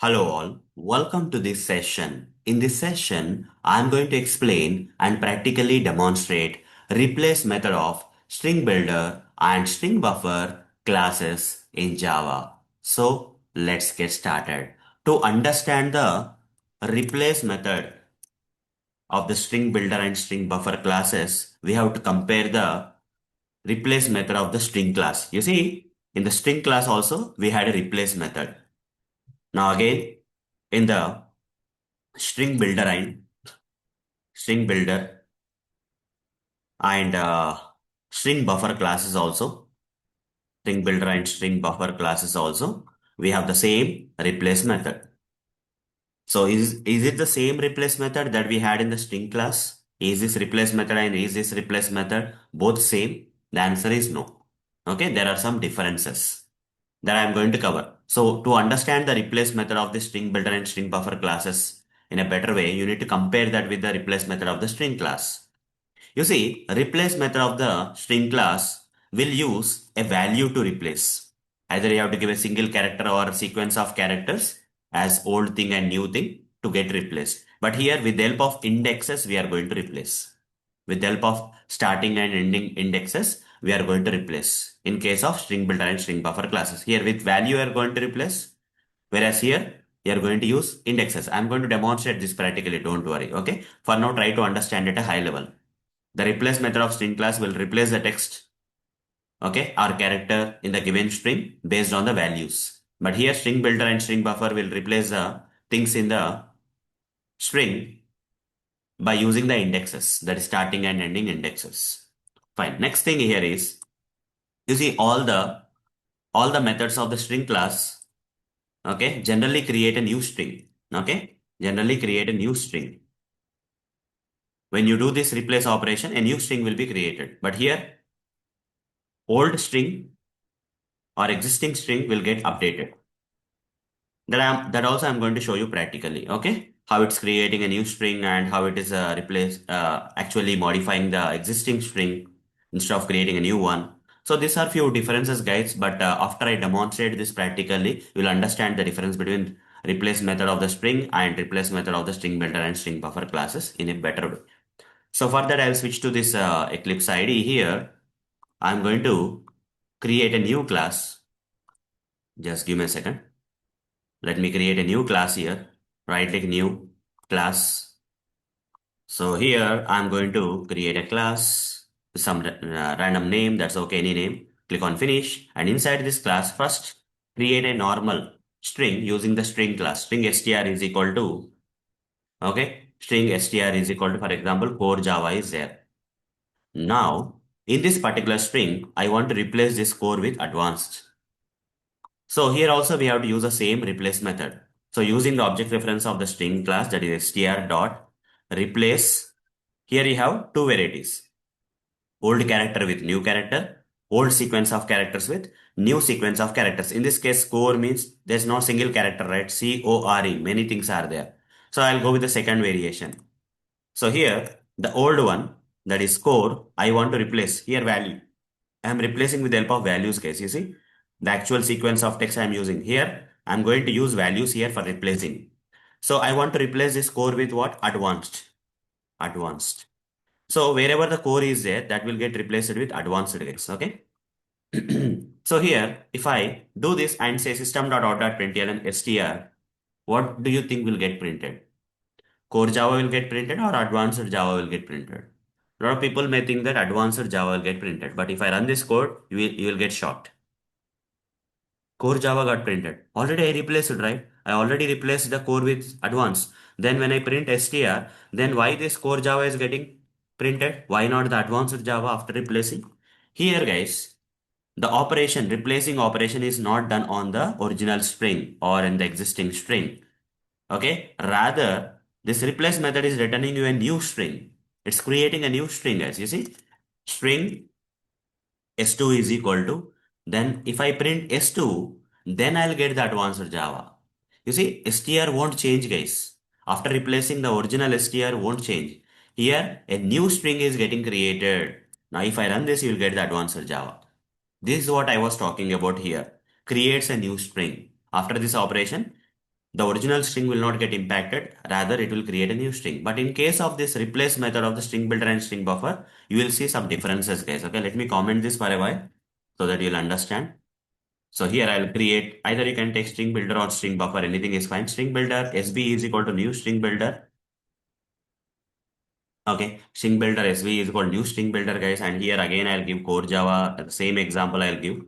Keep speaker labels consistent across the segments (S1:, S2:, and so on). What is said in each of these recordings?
S1: Hello all, welcome to this session. In this session, I am going to explain and practically demonstrate replace method of string builder and string buffer classes in Java. So let's get started. To understand the replace method of the string builder and string buffer classes, we have to compare the replace method of the string class. You see, in the string class also, we had a replace method. Now again, in the string builder and string buffer classes also, string builder and string buffer classes also, we have the same replace method. So is it the same replace method that we had in the string class? Is this replace method and is this replace method both same? The answer is no. Okay, there are some differences that I am going to cover. So to understand the replace method of the string builder and string buffer classes in a better way, you need to compare that with the replace method of the string class. You see, replace method of the string class will use a value to replace. Either you have to give a single character or a sequence of characters as old thing and new thing to get replaced. But here with the help of indexes, we are going to replace. With the help of starting and ending indexes, we are going to replace. In case of string builder and string buffer classes. Here with value, we are going to replace. Whereas here, we are going to use indexes. I'm going to demonstrate this practically, don't worry. Okay. For now, try to understand at a high level. The replace method of string class will replace the text, okay, or character in the given string based on the values. But here string builder and string buffer will replace the things in the string by using the indexes, that is starting and ending indexes. Fine. Next thing here is, you see all the methods of the string class, okay, generally create a new string. Okay, generally create a new string. When you do this replace operation, a new string will be created. But here, old string or existing string will get updated. That also I'm going to show you practically, okay? How it's creating a new string and how it is actually modifying the existing string instead of creating a new one. So these are few differences, guys, but after I demonstrate this practically, you'll understand the difference between replace method of the string and replace method of the string builder and string buffer classes in a better way. So for that, I'll switch to this Eclipse IDE here. I'm going to create a new class. Just give me a second. Let me create a new class here. Right click new class. So here I'm going to create a class with some random name. That's okay, any name. Click on finish. And inside this class, first create a normal string using the string class. String str is equal to, okay, string str is equal to, for example, core Java is there. Now, in this particular string, I want to replace this core with advanced. So here also we have to use the same replace method. So using the object reference of the string class, that is str dot replace, here you have two varieties. Old character with new character, old sequence of characters with new sequence of characters. In this case, core means there's no single character, right? C-O-R-E, many things are there. So I'll go with the second variation. So here, the old one, that is core, I want to replace here value. I am replacing with the help of values, guys. You see, the actual sequence of text I am using here. I'm going to use values here for replacing. So I want to replace this core with what? Advanced. Advanced. So wherever the core is there, that will get replaced with advanced, guys. Okay. So here, if I do this and say system.out.println str, what do you think will get printed? Core Java will get printed or advanced Java will get printed? A lot of people may think that advanced Java will get printed, but if I run this code, you will get shocked. Core Java got printed. Already I replaced it, right? I already replaced the core with advanced. Then when I print str, then why this core Java is getting printed? Why not the advanced Java after replacing? Here, guys, the operation, replacing operation is not done on the original string or in the existing string. Okay, rather this replace method is returning you a new string. It's creating a new string, as you see. String s2 is equal to, then if I print s2, then I'll get the advanced Java. You see, str won't change, guys. After replacing the original str won't change. Here, a new string is getting created. Now, if I run this, you will get the advanced Java. This is what I was talking about here. Creates a new string. After this operation, the original string will not get impacted, rather it will create a new string. But in case of this replace method of the string builder and string buffer, you will see some differences, guys. Okay, let me comment this for a while so that you'll understand. So here I'll create, either you can take string builder or string buffer, anything is fine. String builder, SB is equal to new string builder. Okay, string builder SV is equal to new string builder, guys. And here again, I'll give core Java, the same example I'll give.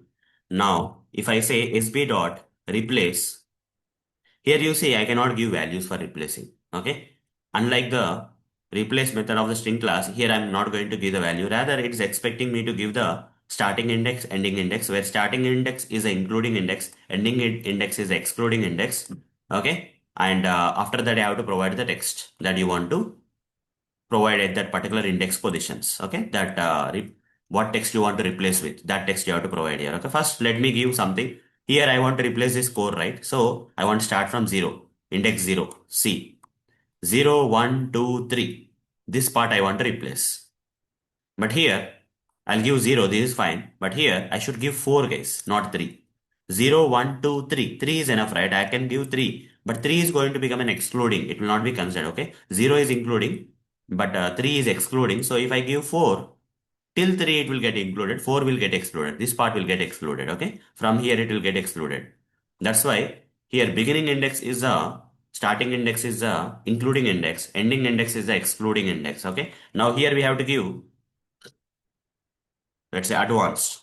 S1: Now, if I say SB dot replace, here you see I cannot give values for replacing. Okay. Unlike the replace method of the string class, here I'm not going to give the value. Rather, it's expecting me to give the starting index, ending index, where starting index is the including index, ending index is the excluding index. Okay. And after that, I have to provide the text that you want to provide at that particular index positions. Okay. That what text you want to replace with, that text you have to provide here. Okay. First, let me give something. Here I want to replace this core, right? So I want to start from 0, index 0, C, 0, 1, 2, 3. This part I want to replace. But here I'll give 0, this is fine. But here I should give 4, guys, not 3. 0, 1, 2, 3. 3 is enough, right? I can give 3. But 3 is going to become an excluding. It will not be considered, okay? 0 is including, but 3 is excluding. So if I give 4, till 3 it will get included, 4 will get excluded. This part will get excluded, okay? From here it will get excluded. That's why here beginning index is a, starting index is a including index, ending index is the excluding index, okay? Now here we have to give, let's say advanced,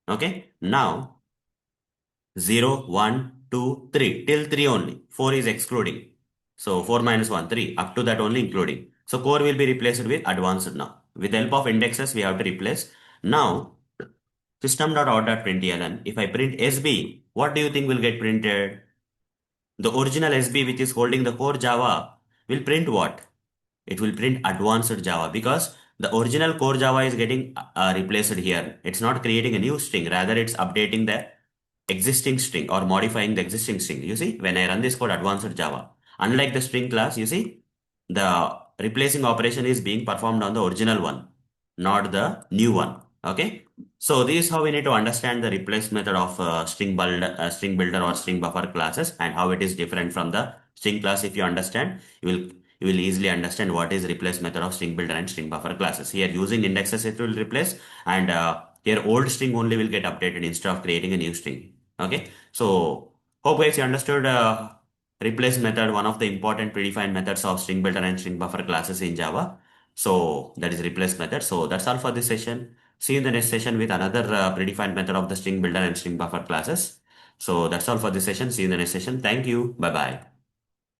S1: okay? Now 0, 1, 2, 3, till 3 only, 4 is excluding. So 4 minus 1, 3, up to that only including. So core will be replaced with advanced now. With the help of indexes, we have to replace. Now system.out.println, if I print SB, what do you think will get printed? The original SB, which is holding the core Java, will print what? It will print advanced Java, because the original core Java is getting replaced here. It's not creating a new string, rather it's updating the existing string or modifying the existing string. You see, when I run this code advanced Java, unlike the string class, you see, the replacing operation is being performed on the original one, not the new one. Okay. So this is how we need to understand the replace method of string builder or string buffer classes, and how it is different from the string class. If you understand, you will easily understand what is replace method of string builder and string buffer classes. Here using indexes it will replace, and here old string only will get updated instead of creating a new string. Okay. So hope guys you understood replace method, one of the important predefined methods of string builder and string buffer classes in Java. So that is replace method. So that's all for this session. See you in the next session with another predefined method of the string builder and string buffer classes. So that's all for this session. See you in the next session. Thank you. Bye bye.